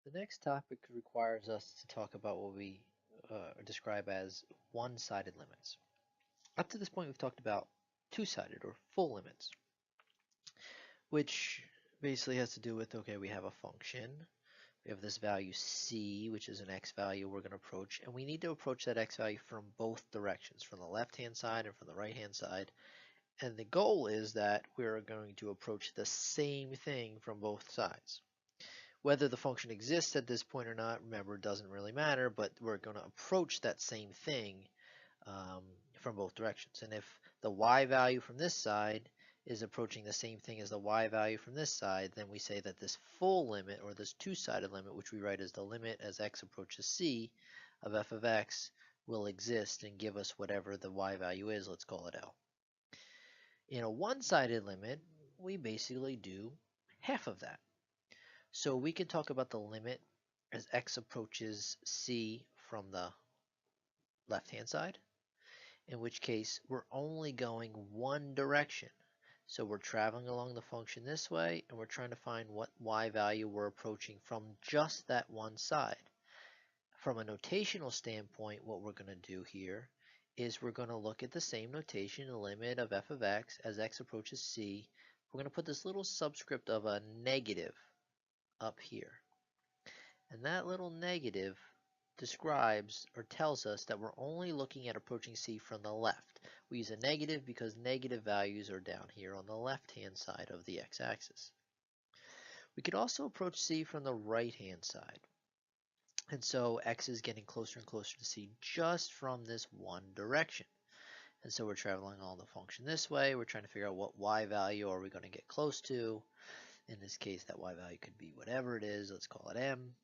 The next topic requires us to talk about what we describe as one-sided limits. Up to this point, we've talked about two-sided or full limits, which basically has to do with, okay, we have a function, we have this value c, which is an x value we're going to approach, and we need to approach that x value from both directions, from the left-hand side and from the right-hand side. And the goal is that we're going to approach the same thing from both sides. Whether the function exists at this point or not, remember, it doesn't really matter, but we're going to approach that same thing um, from both directions. And if the y value from this side is approaching the same thing as the y value from this side, then we say that this full limit, or this two-sided limit, which we write as the limit as x approaches c of f of x, will exist and give us whatever the y value is. Let's call it L. In a one-sided limit, we basically do half of that. So we can talk about the limit as x approaches c from the left-hand side, in which case we're only going one direction. So we're traveling along the function this way, and we're trying to find what y value we're approaching from just that one side. From a notational standpoint, what we're going to do here is we're going to look at the same notation, the limit of f of x as x approaches c. We're going to put this little subscript of a negative up here. And that little negative describes or tells us that we're only looking at approaching c from the left. We use a negative because negative values are down here on the left-hand side of the x-axis. We could also approach c from the right-hand side. And so x is getting closer and closer to c just from this one direction. And so we're traveling along the function this way. We're trying to figure out what y value are we going to get close to. In this case, that y value could be whatever it is. Let's call it m.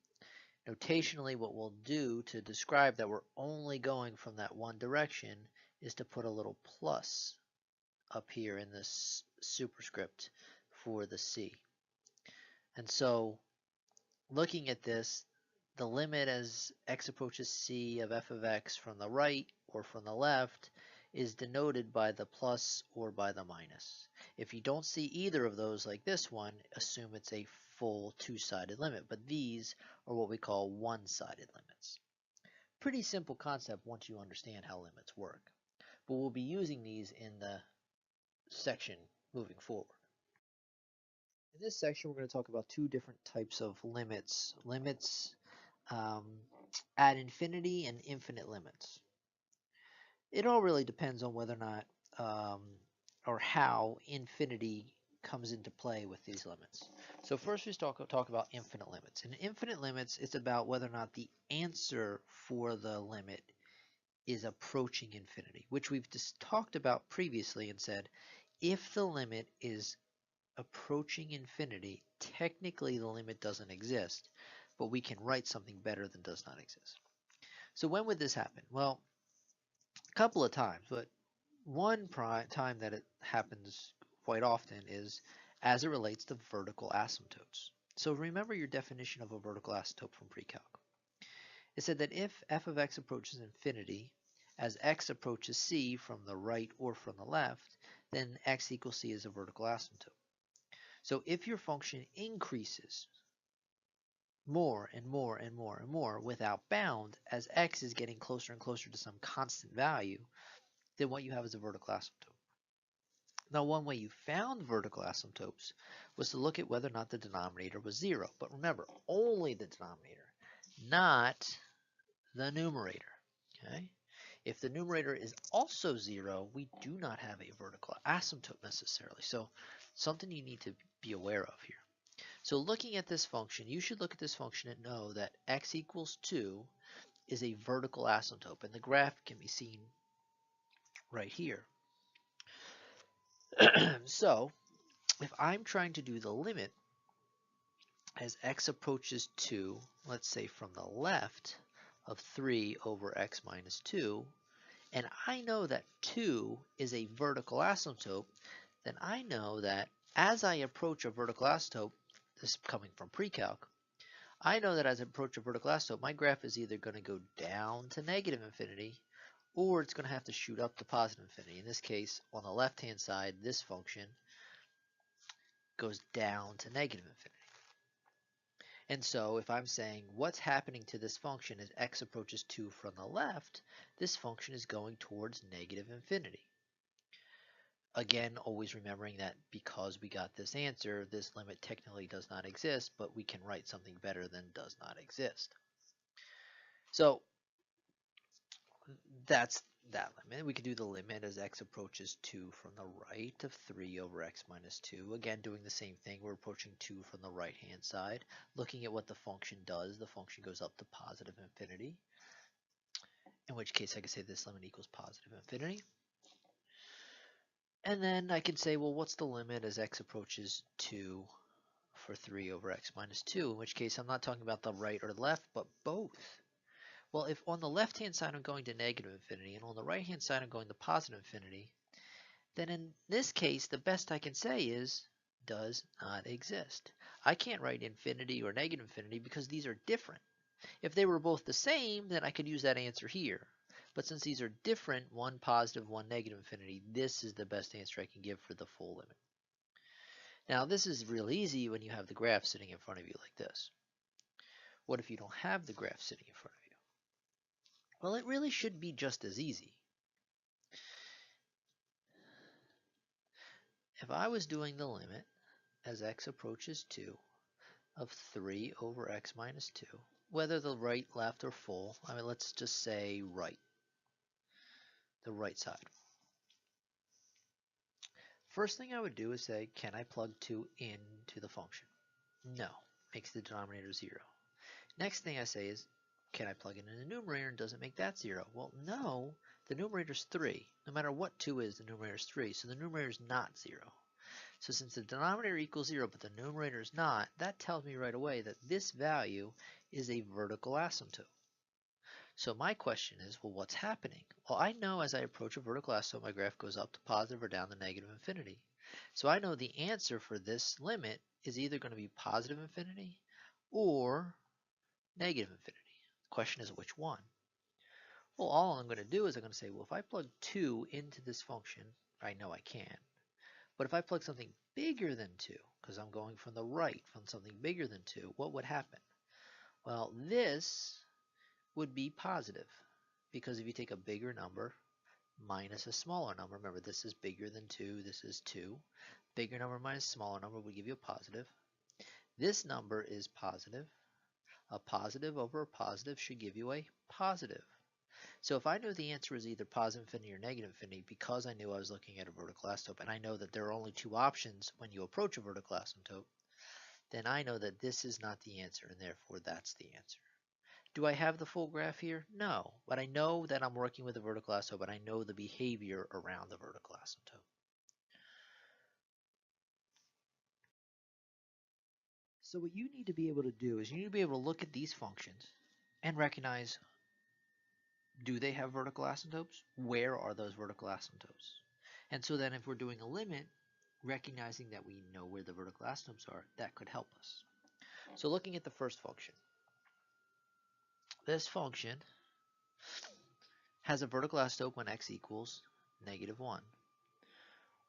Notationally, what we'll do to describe that we're only going from that one direction is to put a little plus up here in this superscript for the c. And so looking at this, the limit as x approaches c of f of x from the right or from the left is denoted by the plus or by the minus. If you don't see either of those like this one, assume it's a full two-sided limit, but these are what we call one-sided limits. Pretty simple concept once you understand how limits work, but we'll be using these in the section moving forward. In this section, we're going to talk about two different types of limits. Limits um, at infinity and infinite limits. It all really depends on whether or not or how infinity comes into play with these limits. So first we talk about infinite limits. In infinite limits, it's about whether or not the answer for the limit is approaching infinity, which we've just talked about previously and said if the limit is approaching infinity, technically the limit doesn't exist, but we can write something better than does not exist. So when would this happen? Well, a couple of times, but one time that it happens quite often is as it relates to vertical asymptotes. So remember your definition of a vertical asymptote from pre-calc. It said that if f of x approaches infinity as x approaches c from the right or from the left, then x equals c is a vertical asymptote. So if your function increases more and more and more and more without bound as x is getting closer and closer to some constant value, then what you have is a vertical asymptote. Now, one way you found vertical asymptotes was to look at whether or not the denominator was 0. But remember, only the denominator, not the numerator. Okay? If the numerator is also 0, we do not have a vertical asymptote necessarily. So something you need to be aware of here. So looking at this function, you should look at this function and know that x equals 2 is a vertical asymptote. And the graph can be seen right here. So if I'm trying to do the limit as x approaches 2, let's say from the left of 3 over x minus 2, and I know that 2 is a vertical asymptote, then I know that as I approach a vertical asymptote, this is coming from pre-calc, I know that as I approach a vertical asymptote, my graph is either going to go down to negative infinity, or it's going to have to shoot up to positive infinity. In this case, on the left-hand side, this function goes down to negative infinity. And so if I'm saying what's happening to this function as x approaches 2 from the left, this function is going towards negative infinity. Again, always remembering that because we got this answer, this limit technically does not exist, but we can write something better than does not exist. So that's that limit. We could do the limit as x approaches 2 from the right of 3 over x minus 2. Again, doing the same thing. We're approaching 2 from the right-hand side. Looking at what the function does, the function goes up to positive infinity, in which case I could say this limit equals positive infinity. And then I can say, well, what's the limit as x approaches 2 for 3 over x minus 2, in which case I'm not talking about the right or the left, but both. Well, if on the left-hand side I'm going to negative infinity, and on the right-hand side I'm going to positive infinity, then in this case, the best I can say is does not exist. I can't write infinity or negative infinity because these are different. If they were both the same, then I could use that answer here. But since these are different, one positive, one negative infinity, this is the best answer I can give for the full limit. Now, this is real easy when you have the graph sitting in front of you like this. What if you don't have the graph sitting in front of you? Well, it really should be just as easy. If I was doing the limit as x approaches 2 of 3 over x minus 2, whether the right, left, or full, I mean, let's just say right, the right side. First thing I would do is say, can I plug 2 into the function? No, makes the denominator 0. Next thing I say is, can I plug it in the numerator and does it make that 0? Well, no, the numerator is 3. No matter what 2 is, the numerator is 3, so the numerator is not 0. So since the denominator equals 0 but the numerator is not, that tells me right away that this value is a vertical asymptote. So my question is, well, what's happening? Well, I know as I approach a vertical asymptote, my graph goes up to positive or down to negative infinity. So I know the answer for this limit is either going to be positive infinity or negative infinity. The question is which one? Well, all I'm going to do is I'm going to say, well, if I plug 2 into this function, I know I can. But if I plug something bigger than 2, because I'm going from the right, from something bigger than 2, what would happen? Well, this would be positive, because if you take a bigger number minus a smaller number, remember this is bigger than 2, this is 2, bigger number minus smaller number would give you a positive. This number is positive. A positive over a positive should give you a positive. So if I knew the answer was either positive infinity or negative infinity, because I knew I was looking at a vertical asymptote, and I know that there are only two options when you approach a vertical asymptote, then I know that this is not the answer, and therefore that's the answer. Do I have the full graph here? No, but I know that I'm working with a vertical asymptote, but I know the behavior around the vertical asymptote. So what you need to be able to do is you need to be able to look at these functions and recognize, do they have vertical asymptotes? Where are those vertical asymptotes? And so then if we're doing a limit, recognizing that we know where the vertical asymptotes are, that could help us. So looking at the first function, this function has a vertical asymptote when x equals negative 1.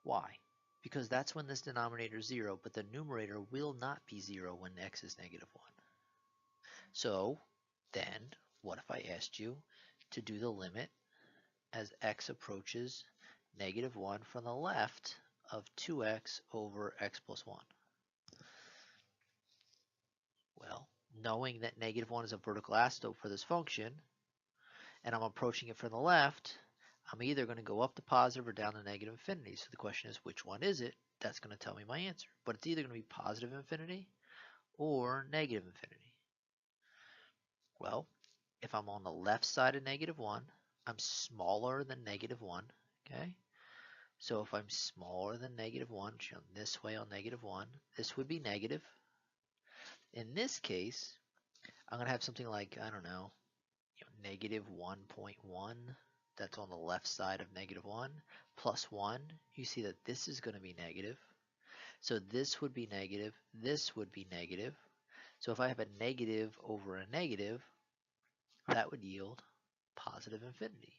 Why? Because that's when this denominator is 0, but the numerator will not be 0 when x is negative 1. So then, what if I asked you to do the limit as x approaches negative 1 from the left of 2x over x plus 1? Well, knowing that negative 1 is a vertical asymptote for this function, and I'm approaching it from the left, I'm either going to go up to positive or down to negative infinity. So the question is, which one is it? That's going to tell me my answer. But it's either going to be positive infinity or negative infinity. Well, if I'm on the left side of negative 1, I'm smaller than negative 1, okay? So if I'm smaller than negative 1, shown this way on negative 1, this would be negative. In this case, I'm going to have something like, I don't know, negative 1.1, that's on the left side of negative 1, plus 1, you see that this is going to be negative. So this would be negative, this would be negative. So if I have a negative over a negative, that would yield positive infinity.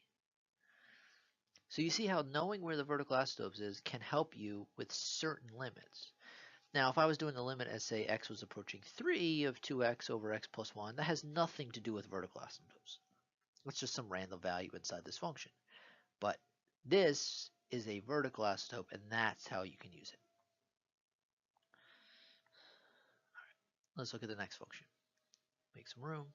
So you see how knowing where the vertical asymptotes is can help you with certain limits. Now, if I was doing the limit as, say, x was approaching 3 of 2x over x plus 1, that has nothing to do with vertical asymptotes. It's just some random value inside this function. But this is a vertical asymptote, and that's how you can use it. Let's look at the next function. Make some room.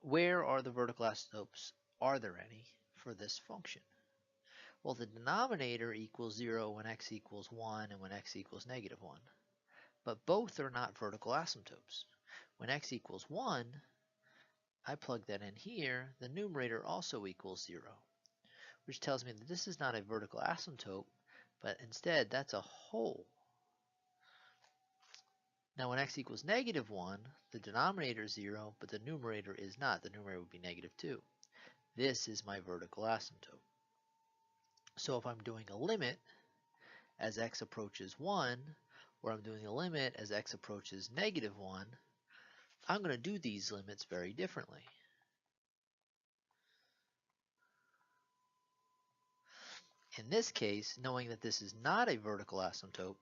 Where are the vertical asymptotes? Are there any for this function? Well, the denominator equals 0 when x equals 1 and when x equals negative 1. But both are not vertical asymptotes. When x equals 1, I plug that in here, the numerator also equals 0, which tells me that this is not a vertical asymptote, but instead that's a hole. Now when x equals negative 1, the denominator is 0, but the numerator is not. The numerator would be negative 2. This is my vertical asymptote. So if I'm doing a limit as x approaches 1, or I'm doing a limit as x approaches negative 1, I'm going to do these limits very differently. In this case, knowing that this is not a vertical asymptote,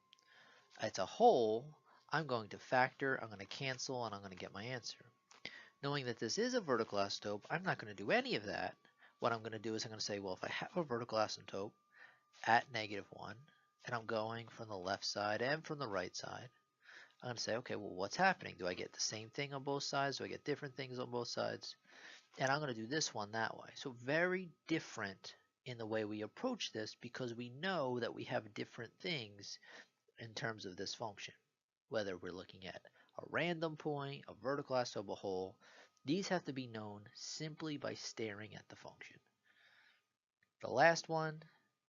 it's a hole, I'm going to factor, I'm going to cancel, and I'm going to get my answer. Knowing that this is a vertical asymptote, I'm not going to do any of that. What I'm going to do is I'm going to say, well, if I have a vertical asymptote at negative 1, and I'm going from the left side and from the right side, I'm going to say, okay, well, what's happening? Do I get the same thing on both sides? Do I get different things on both sides? And I'm going to do this one that way. So very different in the way we approach this because we know that we have different things in terms of this function. Whether we're looking at a random point, a vertical asymptote, a hole, these have to be known simply by staring at the function. The last one,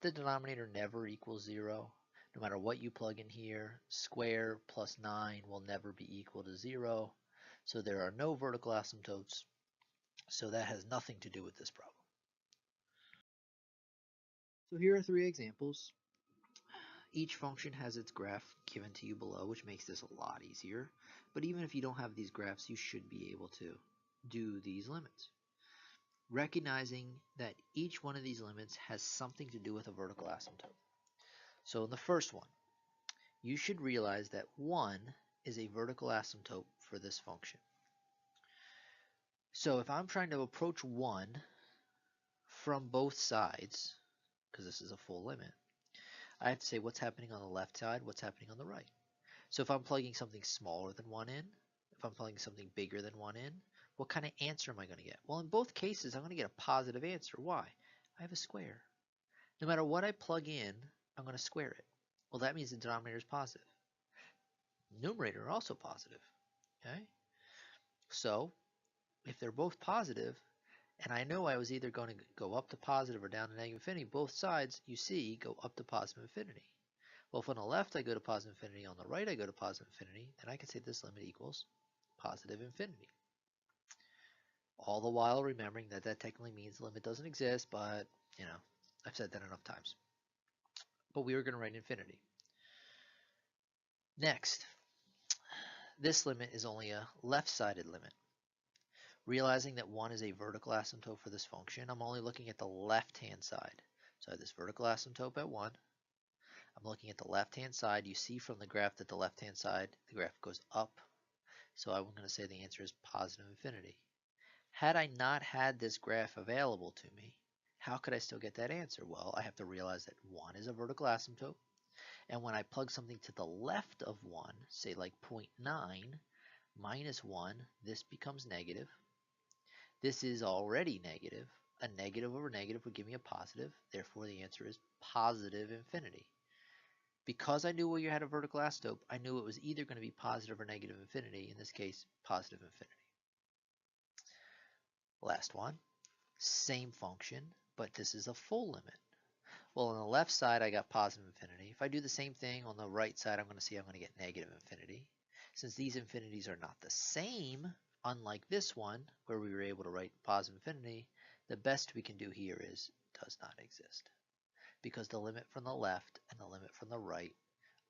the denominator never equals 0. No matter what you plug in here, square plus 9 will never be equal to 0. So there are no vertical asymptotes. So that has nothing to do with this problem. So here are 3 examples. Each function has its graph given to you below, which makes this a lot easier. But even if you don't have these graphs, you should be able to do these limits. Recognizing that each one of these limits has something to do with a vertical asymptote. So in the first one, you should realize that 1 is a vertical asymptote for this function. So if I'm trying to approach 1 from both sides, because this is a full limit, I have to say what's happening on the left side, what's happening on the right. So if I'm plugging something smaller than 1 in, if I'm plugging something bigger than 1 in, what kind of answer am I going to get? Well, in both cases, I'm going to get a positive answer. Why? I have a square. No matter what I plug in, I'm going to square it. Well, that means the denominator is positive. Numerator also positive. Okay? So if they're both positive, and I know I was either going to go up to positive or down to negative infinity, both sides, you see, go up to positive infinity. Well, if on the left I go to positive infinity, on the right I go to positive infinity, then I can say this limit equals positive infinity. All the while remembering that that technically means the limit doesn't exist, but, you know, I've said that enough times. But we were going to write infinity. Next, this limit is only a left-sided limit. Realizing that 1 is a vertical asymptote for this function, I'm only looking at the left-hand side. So I have this vertical asymptote at 1. I'm looking at the left-hand side. You see from the graph that the left-hand side, the graph goes up. So I'm going to say the answer is positive infinity. Had I not had this graph available to me, how could I still get that answer? Well, I have to realize that 1 is a vertical asymptote. And when I plug something to the left of 1, say like 0.9 minus 1, this becomes negative. This is already negative. A negative over negative would give me a positive. Therefore, the answer is positive infinity. Because I knew where you had a vertical asymptote, I knew it was either going to be positive or negative infinity. In this case, positive infinity. Last one, same function, but this is a full limit. Well, on the left side, I got positive infinity. If I do the same thing on the right side, I'm going to see I'm going to get negative infinity. Since these infinities are not the same, unlike this one, where we were able to write positive infinity, the best we can do here is does not exist. Because the limit from the left and the limit from the right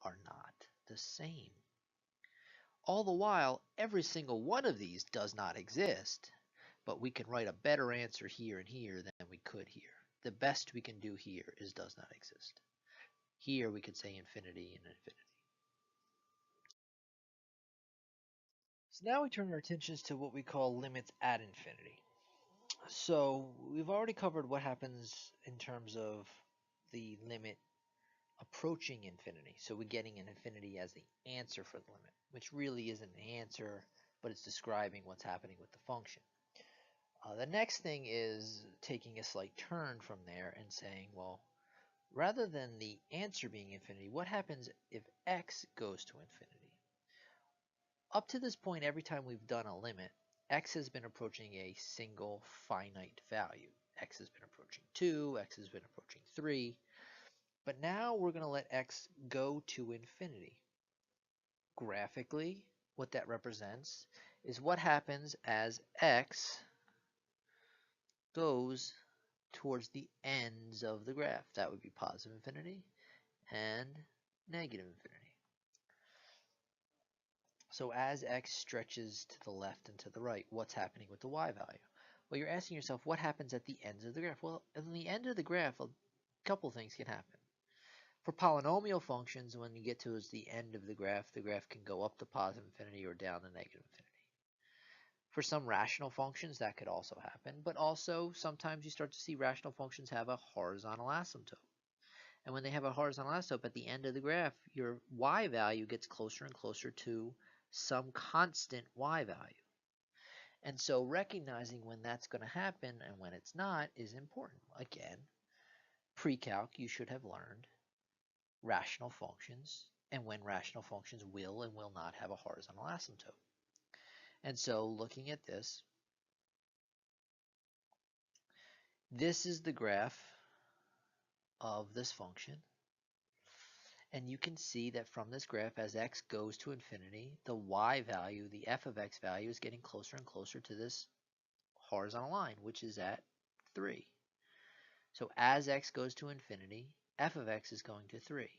are not the same. All the while, every single one of these does not exist, but we can write a better answer here and here than we could here. The best we can do here is does not exist. Here we could say infinity and infinity. So now we turn our attentions to what we call limits at infinity. So we've already covered what happens in terms of the limit approaching infinity. So we're getting an infinity as the answer for the limit, which really isn't an answer, but it's describing what's happening with the function. The next thing is taking a slight turn from there and saying, well, rather than the answer being infinity, what happens if x goes to infinity? Up to this point, every time we've done a limit, x has been approaching a single finite value. X has been approaching 2, x has been approaching 3, but now we're going to let x go to infinity. Graphically, what that represents is what happens as x goes towards the ends of the graph. That would be positive infinity and negative infinity. So as x stretches to the left and to the right, what's happening with the y value? Well, you're asking yourself, what happens at the ends of the graph? Well, at the end of the graph, a couple things can happen. For polynomial functions, when you get towards the end of the graph can go up to positive infinity or down to negative infinity. For some rational functions, that could also happen, but also sometimes you start to see rational functions have a horizontal asymptote. And when they have a horizontal asymptote at the end of the graph, your y value gets closer and closer to some constant y value. And so recognizing when that's going to happen and when it's not is important. Again, pre-calc, you should have learned rational functions and when rational functions will and will not have a horizontal asymptote. And so looking at this is the graph of this function. And you can see that from this graph, as x goes to infinity, the y value, the f of x value, is getting closer and closer to this horizontal line, which is at 3. So as x goes to infinity, f of x is going to 3.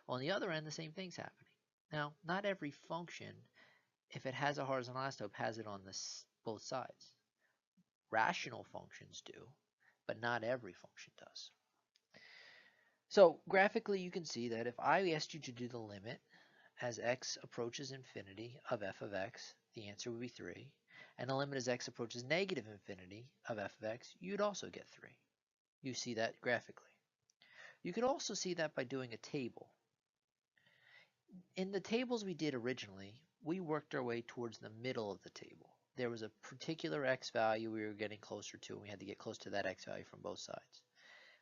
On the other end, the same thing's happening. Now, not every function, if it has a horizontal asymptote, has it on both sides. Rational functions do, but not every function does. So graphically, you can see that if I asked you to do the limit as x approaches infinity of f of x, the answer would be 3. And the limit as x approaches negative infinity of f of x, you'd also get 3. You see that graphically. You could also see that by doing a table. In the tables we did originally, we worked our way towards the middle of the table. There was a particular x value we were getting closer to, and we had to get close to that x value from both sides.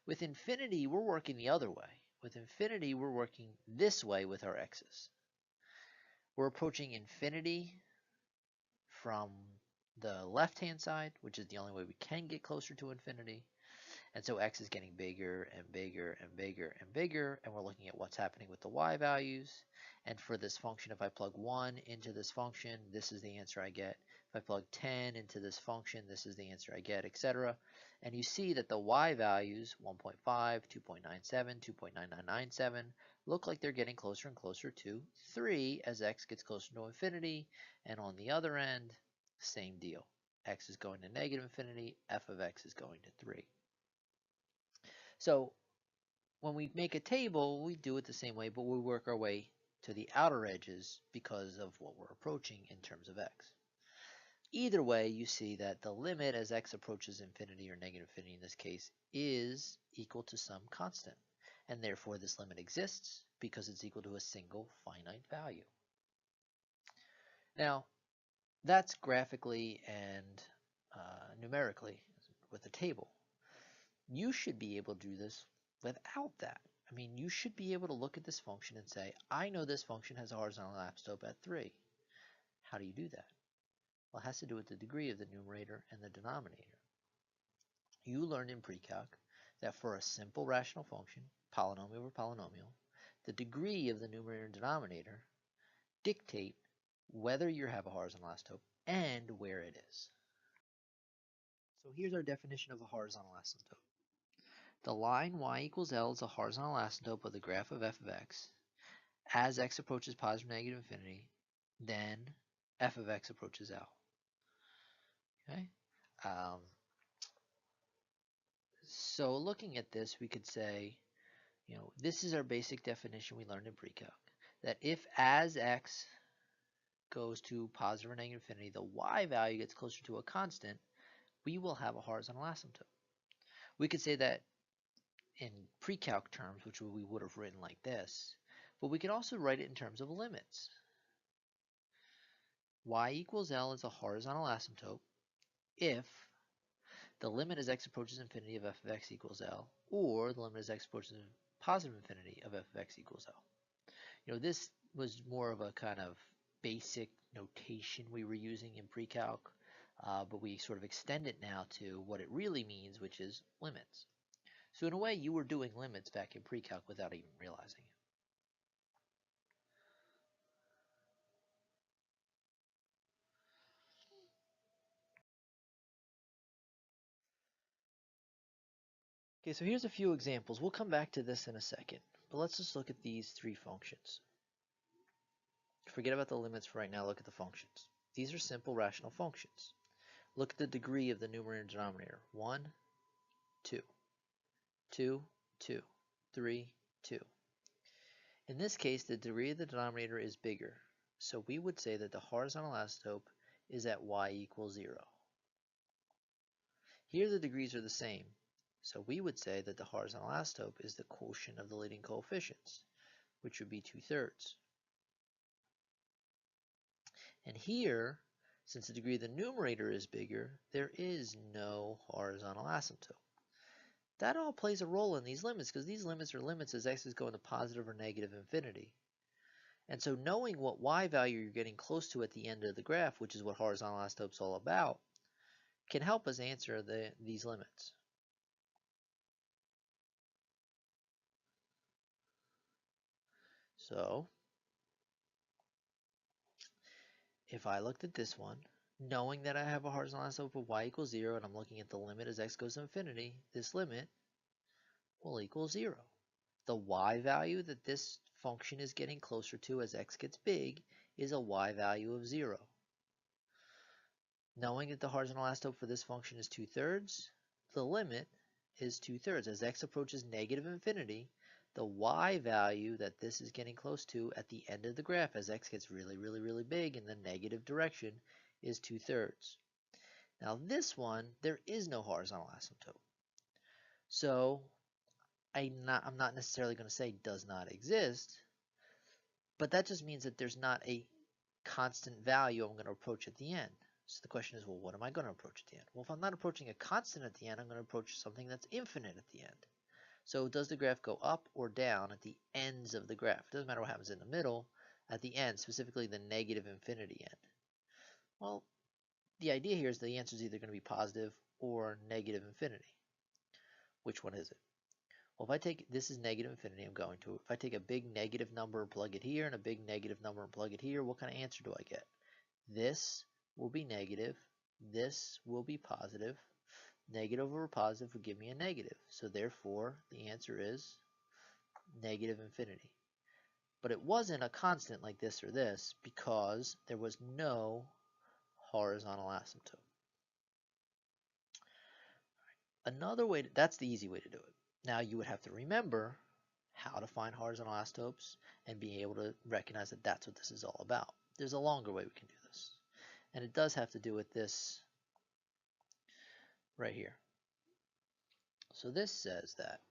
With infinity, we're working the other way. With infinity, we're working this way with our x's. We're approaching infinity from the left-hand side, which is the only way we can get closer to infinity. And so x is getting bigger and bigger and bigger and bigger, and we're looking at what's happening with the y values. And for this function, if I plug 1 into this function, this is the answer I get. If I plug 10 into this function, this is the answer I get, etc. And you see that the y values, 1.5, 2.97, 2.9997, look like they're getting closer and closer to 3 as x gets closer to infinity. And on the other end, same deal. X is going to negative infinity, f of x is going to 3. So when we make a table, we do it the same way, but we work our way to the outer edges because of what we're approaching in terms of x. Either way, you see that the limit as x approaches infinity or negative infinity in this case is equal to some constant. And therefore this limit exists because it's equal to a single finite value. Now, that's graphically and numerically with a table. You should be able to do this without that. I mean, you should be able to look at this function and say, I know this function has a horizontal asymptote at 3. How do you do that? Well, it has to do with the degree of the numerator and the denominator. You learned in pre-calc that for a simple rational function, polynomial over polynomial, the degree of the numerator and denominator dictate whether you have a horizontal asymptote and where it is. So here's our definition of a horizontal asymptote. The line y equals L is a horizontal asymptote of the graph of f of x. As x approaches positive or negative infinity, then f of x approaches L. Okay. So looking at this, we could say, This is our basic definition we learned in pre-calc, that if as x goes to positive or negative infinity, the y value gets closer to a constant, we will have a horizontal asymptote. We could say that in pre-calc terms, which we would have written like this, but we could also write it in terms of limits. Y equals L is a horizontal asymptote if the limit as x approaches infinity of f of x equals L, or the limit as x approaches positive infinity of f of x equals L. This was more of a kind of basic notation we were using in pre-calc, but we sort of extend it now to what it really means, which is limits. So in a way, you were doing limits back in pre-calc without even realizing it. Okay, so here's a few examples. We'll come back to this in a second, but let's just look at these three functions. Forget about the limits for right now, look at the functions. These are simple rational functions. Look at the degree of the numerator and denominator. 1, 2, 2, 2, 3, 2. In this case, the degree of the denominator is bigger, so we would say that the horizontal asymptote is at y equals 0. Here the degrees are the same, so we would say that the horizontal asymptote is the quotient of the leading coefficients, which would be 2/3. And here, since the degree of the numerator is bigger, there is no horizontal asymptote. That all plays a role in these limits, because these limits are limits as x is going to positive or negative infinity. And so knowing what y value you're getting close to at the end of the graph, which is what horizontal asymptote is all about, can help us answer these limits. So if I looked at this one, knowing that I have a horizontal asymptote of y equals 0, and I'm looking at the limit as x goes to infinity, this limit will equal 0. The y value that this function is getting closer to as x gets big is a y value of 0. Knowing that the horizontal asymptote for this function is 2/3, the limit is 2/3. As x approaches negative infinity, the y value that this is getting close to at the end of the graph as x gets really, really, really big in the negative direction is 2/3. Now this one, there is no horizontal asymptote. So I'm not necessarily going to say does not exist, but that just means that there's not a constant value I'm going to approach at the end. So the question is, well, what am I going to approach at the end? Well, if I'm not approaching a constant at the end, I'm going to approach something that's infinite at the end. So does the graph go up or down at the ends of the graph? It doesn't matter what happens in the middle, at the end, specifically the negative infinity end. Well, the idea here is the answer is either going to be positive or negative infinity. Which one is it? Well, if I take, this is negative infinity, I'm going to, if I take a big negative number and plug it here and a big negative number and plug it here, what kind of answer do I get? This will be negative, this will be positive. Negative over positive would give me a negative. So therefore, the answer is negative infinity. But it wasn't a constant like this or this because there was no horizontal asymptote. Another way, that's the easy way to do it. Now you would have to remember how to find horizontal asymptotes and be able to recognize that that's what this is all about. There's a longer way we can do this. And it does have to do with this right here. So this says that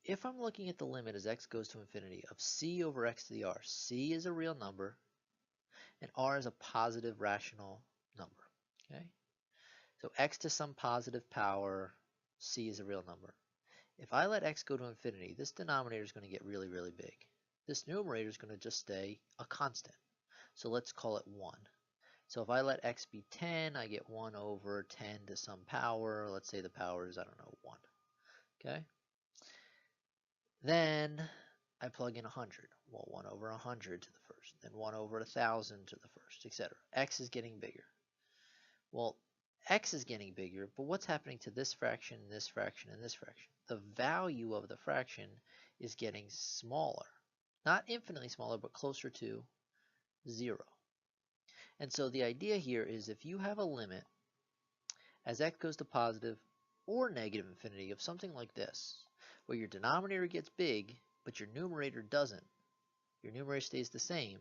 if I'm looking at the limit as x goes to infinity of c over x to the r, c is a real number and r is a positive rational number. Okay? So x to some positive power, c is a real number. If I let x go to infinity, this denominator is going to get really, really big. This numerator is going to just stay a constant. So let's call it 1. So if I let x be 10, I get 1 over 10 to some power. Let's say the power is, I don't know, 1. Okay? Then I plug in 100. Well, 1 over 100 to the first, then 1 over 1,000 to the first, etc. X is getting bigger. Well, x is getting bigger, but what's happening to this fraction, this fraction, and this fraction? The value of the fraction is getting smaller. Not infinitely smaller, but closer to 0. And so the idea here is if you have a limit as x goes to positive or negative infinity of something like this, where your denominator gets big, but your numerator doesn't. Your numerator stays the same.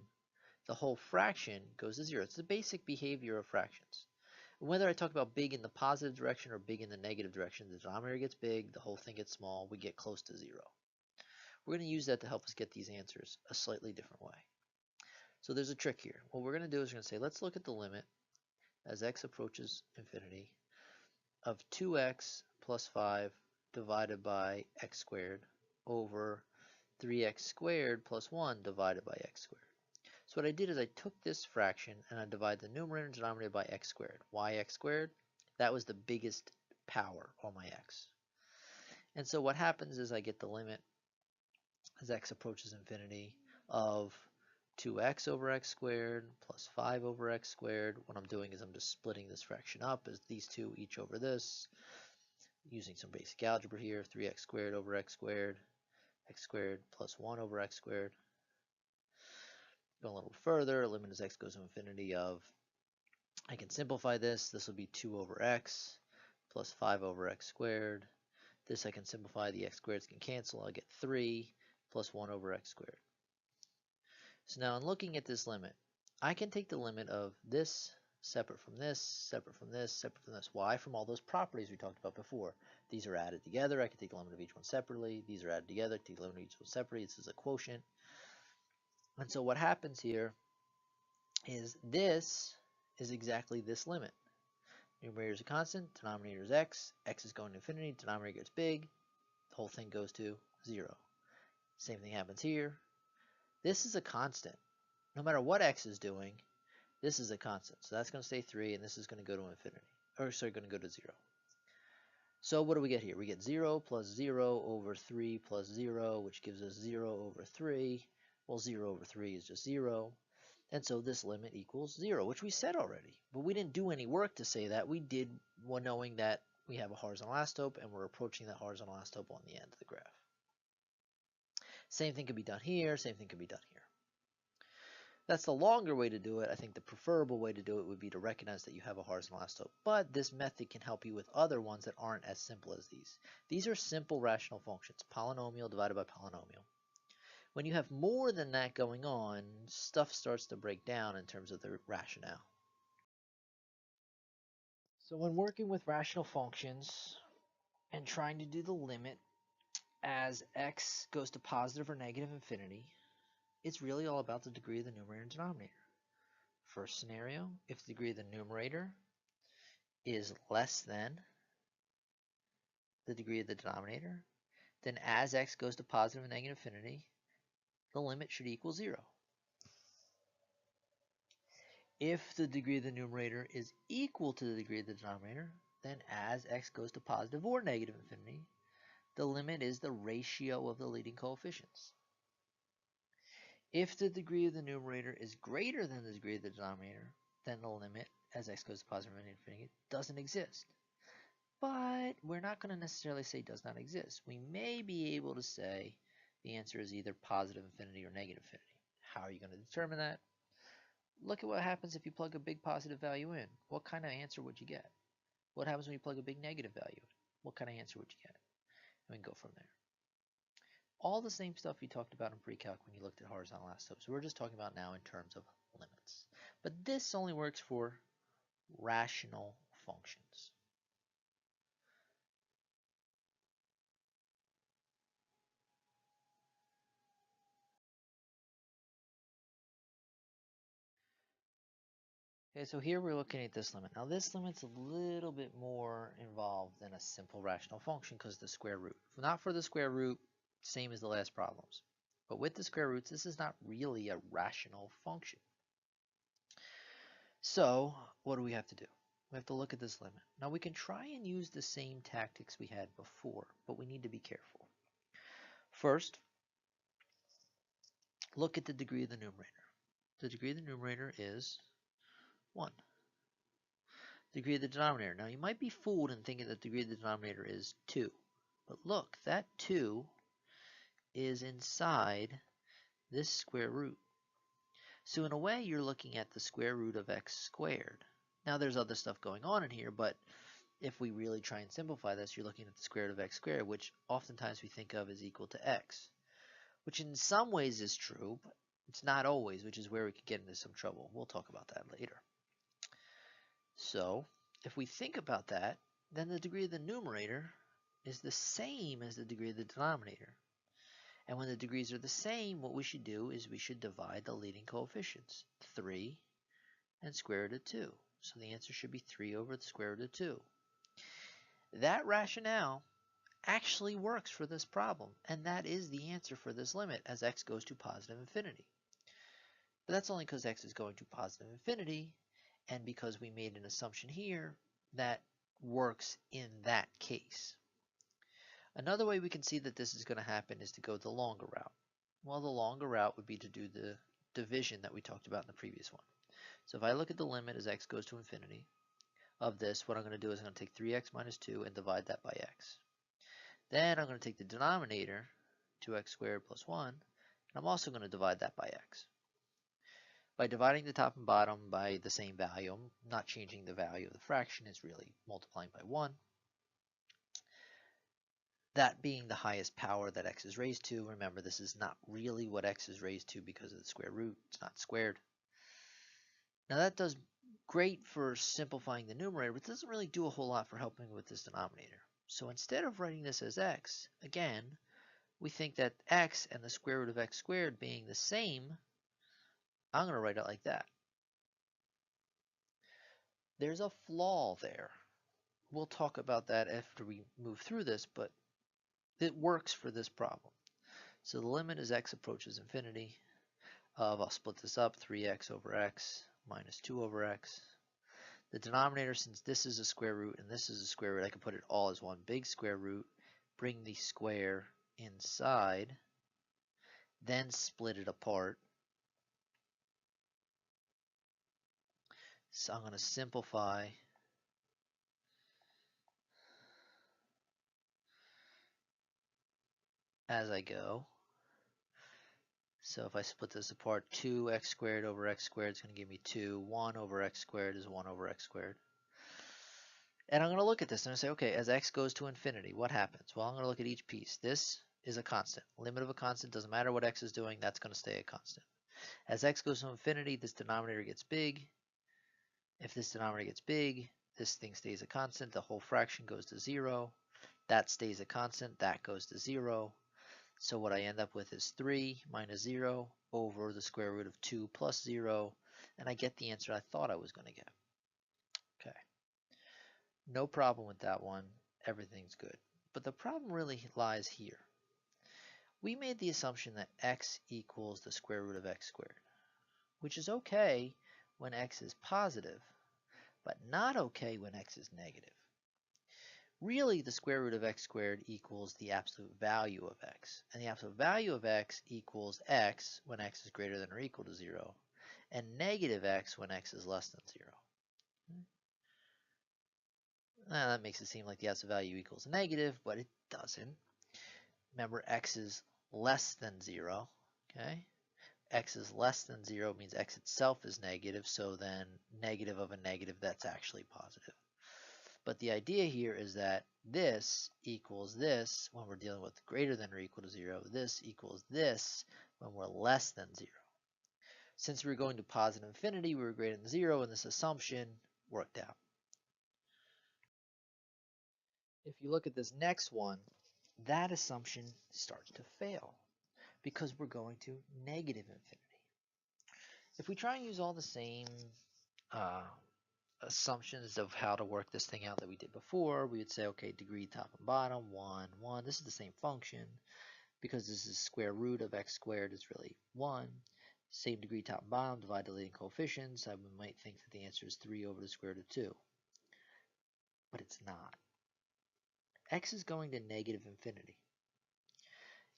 The whole fraction goes to 0. It's the basic behavior of fractions. Whether I talk about big in the positive direction or big in the negative direction, the denominator gets big, the whole thing gets small, we get close to 0. We're going to use that to help us get these answers a slightly different way. So there's a trick here. What we're going to do is we're going to say, let's look at the limit as x approaches infinity of 2x plus 5 divided by x squared over 3x squared plus 1 divided by x squared. So what I did is I took this fraction and I divided the numerator and denominator by x squared. Why x squared? That was the biggest power on my x. And so what happens is I get the limit as x approaches infinity of 2x over x squared plus 5 over x squared. What I'm doing is I'm just splitting this fraction up as these two each over this, using some basic algebra here, 3x squared over x squared plus 1 over x squared. Go a little further, limit as x goes to infinity of, I can simplify this. This will be 2 over x plus 5 over x squared. This I can simplify. The x squareds can cancel. I get 3 plus 1 over x squared. So now in looking at this limit, I can take the limit of this separate from this, separate from this, separate from this. Why? From all those properties we talked about before. These are added together. I can take the limit of each one separately. These are added together. Take the limit of each one separately. This is a quotient. And so what happens here is this is exactly this limit. Numerator is a constant, denominator is x is going to infinity, denominator gets big, the whole thing goes to 0. Same thing happens here. This is a constant. No matter what x is doing, this is a constant. So that's going to stay 3, and this is going to go to infinity. Or sorry, going to go to 0. So what do we get here? We get 0 plus 0 over 3 plus 0, which gives us 0 over 3. Well, 0 over 3 is just 0. And so this limit equals 0, which we said already. But we didn't do any work to say that. We did one knowing that we have a horizontal asymptote, and we're approaching that horizontal asymptote on the end of the graph. Same thing can be done here. Same thing can be done here. That's the longer way to do it. I think the preferable way to do it would be to recognize that you have a horizontal asymptote. But this method can help you with other ones that aren't as simple as these. These are simple rational functions, polynomial divided by polynomial. When you have more than that going on, stuff starts to break down in terms of the rationale. So when working with rational functions and trying to do the limit as x goes to positive or negative infinity, it's really all about the degree of the numerator and denominator. First scenario, if the degree of the numerator is less than the degree of the denominator, then as x goes to positive and negative infinity, the limit should equal 0. If the degree of the numerator is equal to the degree of the denominator, then as x goes to positive or negative infinity, the limit is the ratio of the leading coefficients. If the degree of the numerator is greater than the degree of the denominator, then the limit as x goes to positive and infinity doesn't exist. But we're not going to necessarily say does not exist. We may be able to say the answer is either positive infinity or negative infinity. How are you going to determine that? Look at what happens if you plug a big positive value in. What kind of answer would you get? What happens when you plug a big negative value in? What kind of answer would you get? And we can go from there. All the same stuff we talked about in pre-calc when you looked at horizontal asymptotes. We're just talking about now in terms of limits. But this only works for rational functions. Okay, so here we're looking at this limit. Now this limit's a little bit more involved than a simple rational function because the square root. Not for the square root, same as the last problems. But with the square roots, this is not really a rational function. So what do we have to do? We have to look at this limit. Now we can try and use the same tactics we had before, but we need to be careful. First, look at the degree of the numerator. The degree of the numerator is 1. Degree of the denominator. Now you might be fooled in thinking that the degree of the denominator is 2. But look, that 2 is inside this square root. So in a way, you're looking at the square root of x squared. Now there's other stuff going on in here, but if we really try and simplify this, you're looking at the square root of x squared, which oftentimes we think of as equal to x, which in some ways is true, but it's not always, which is where we could get into some trouble. We'll talk about that later. So if we think about that, then the degree of the numerator is the same as the degree of the denominator. And when the degrees are the same, what we should do is we should divide the leading coefficients, 3 and square root of 2. So the answer should be 3 over the square root of 2. That rationale actually works for this problem, and that is the answer for this limit as x goes to positive infinity. But that's only because x is going to positive infinity, and because we made an assumption here that works in that case. Another way we can see that this is going to happen is to go the longer route. Well, the longer route would be to do the division that we talked about in the previous one. So if I look at the limit as x goes to infinity of this, what I'm going to do is I'm going to take 3x minus 2 and divide that by x. Then I'm going to take the denominator, 2x squared plus 1, and I'm also going to divide that by x. By dividing the top and bottom by the same value, I'm not changing the value of the fraction, it's really multiplying by 1. That being the highest power that x is raised to. Remember, this is not really what x is raised to because of the square root. It's not squared. Now that does great for simplifying the numerator, but it doesn't really do a whole lot for helping with this denominator. So instead of writing this as x, again, we think that x and the square root of x squared being the same, I'm going to write it like that. There's a flaw there. We'll talk about that after we move through this, but it works for this problem. So the limit as x approaches infinity of, I'll split this up, 3x over x minus 2 over x. The denominator, since this is a square root and this is a square root, I can put it all as one big square root, bring the square inside, then split it apart. So I'm going to simplify as I go. So if I split this apart, 2x squared over x squared is going to give me 2. 1 over x squared is 1 over x squared. And I'm going to look at this and I say, okay, as x goes to infinity, what happens? Well, I'm going to look at each piece. This is a constant. Limit of a constant, doesn't matter what x is doing, that's going to stay a constant. As x goes to infinity, this denominator gets big. If this denominator gets big, this thing stays a constant. The whole fraction goes to 0. That stays a constant. That goes to 0. So what I end up with is 3 minus 0 over the square root of 2 plus 0. And I get the answer I thought I was going to get. Okay. No problem with that one. Everything's good. But the problem really lies here. We made the assumption that x equals the square root of x squared, which is okay when x is positive, but not okay when x is negative. Really, the square root of x squared equals the absolute value of x, and the absolute value of x equals x when x is greater than or equal to 0, and negative x when x is less than 0. Now, that makes it seem like the absolute value equals negative, but it doesn't. Remember, x is less than 0, okay? X is less than 0 means x itself is negative, so then negative of a negative, that's actually positive. But the idea here is that this equals this when we're dealing with greater than or equal to 0. This equals this when we're less than 0. Since we were going to positive infinity, we were greater than 0, and this assumption worked out. If you look at this next one, that assumption starts to fail because we're going to negative infinity. If we try and use all the same assumptions of how to work this thing out that we did before, we would say, okay, degree top and bottom, 1, 1. This is the same function. Because this is square root of x squared, it's really 1. Same degree top and bottom, divide the leading coefficients. I might think that the answer is 3 over the square root of 2. But it's not. X is going to negative infinity.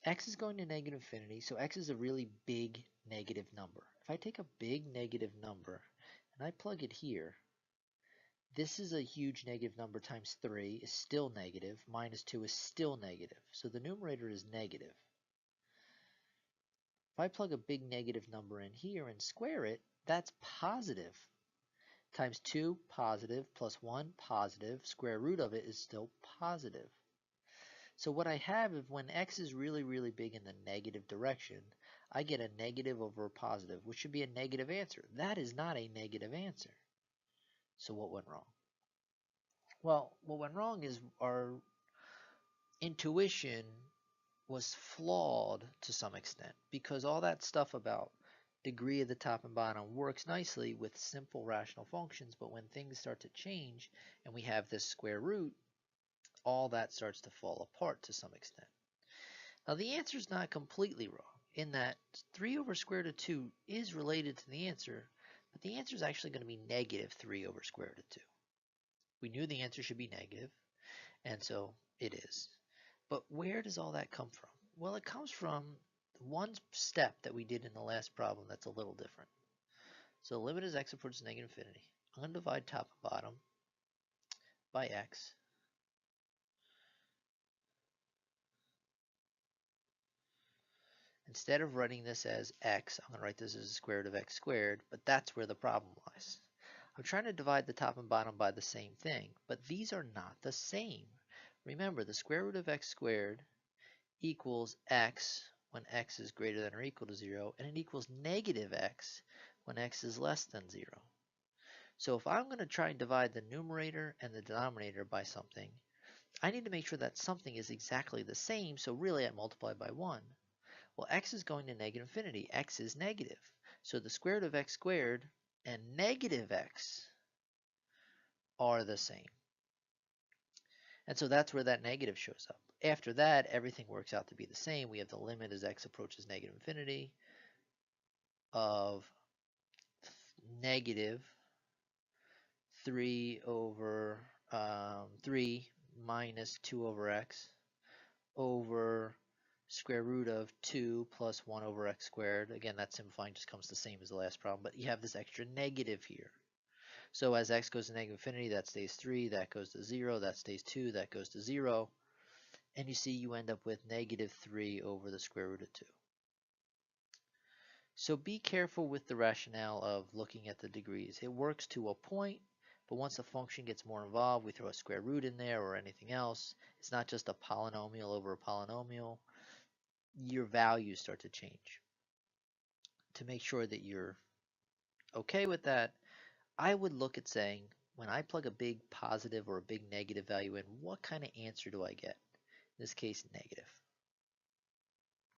X is going to negative infinity, so x is a really big negative number. If I take a big negative number and I plug it here, this is a huge negative number times 3 is still negative, minus 2 is still negative. So the numerator is negative. If I plug a big negative number in here and square it, that's positive. times 2 positive plus 1 positive, square root of it is still positive. So what I have is when x is really, really big in the negative direction, I get a negative over a positive, which should be a negative answer. That is not a negative answer. So what went wrong? Well, what went wrong is our intuition was flawed to some extent because all that stuff about degree of the top and bottom works nicely with simple rational functions, but when things start to change and we have this square root, all that starts to fall apart to some extent. Now the answer is not completely wrong in that 3 over square root of 2 is related to the answer, but the answer is actually going to be negative 3 over square root of 2. We knew the answer should be negative, and so it is. But where does all that come from? Well, it comes from one step that we did in the last problem that's a little different. So limit as x approaches negative infinity. I'm going to divide top and bottom by x. Instead of writing this as x, I'm going to write this as the square root of x squared, but that's where the problem lies. I'm trying to divide the top and bottom by the same thing, but these are not the same. Remember, the square root of x squared equals x when x is greater than or equal to 0, and it equals negative x when x is less than 0. So if I'm going to try and divide the numerator and the denominator by something, I need to make sure that something is exactly the same, so really I multiply by 1. Well, x is going to negative infinity. X is negative. So the square root of x squared and negative x are the same. And so that's where that negative shows up. After that, everything works out to be the same. We have the limit as x approaches negative infinity of negative 3 over 3 minus 2 over x over square root of 2 plus 1 over x squared. Again, that simplifying just comes the same as the last problem, but you have this extra negative here. So as x goes to negative infinity, that stays 3, that goes to 0, that stays 2, that goes to 0. And you see you end up with negative 3 over the square root of 2. So be careful with the rationale of looking at the degrees. It works to a point, but once the function gets more involved, we throw a square root in there or anything else. It's not just a polynomial over a polynomial. Your values start to change. To make sure that you're okay with that, I would look at saying, when I plug a big positive or a big negative value in, what kind of answer do I get? In this case, negative.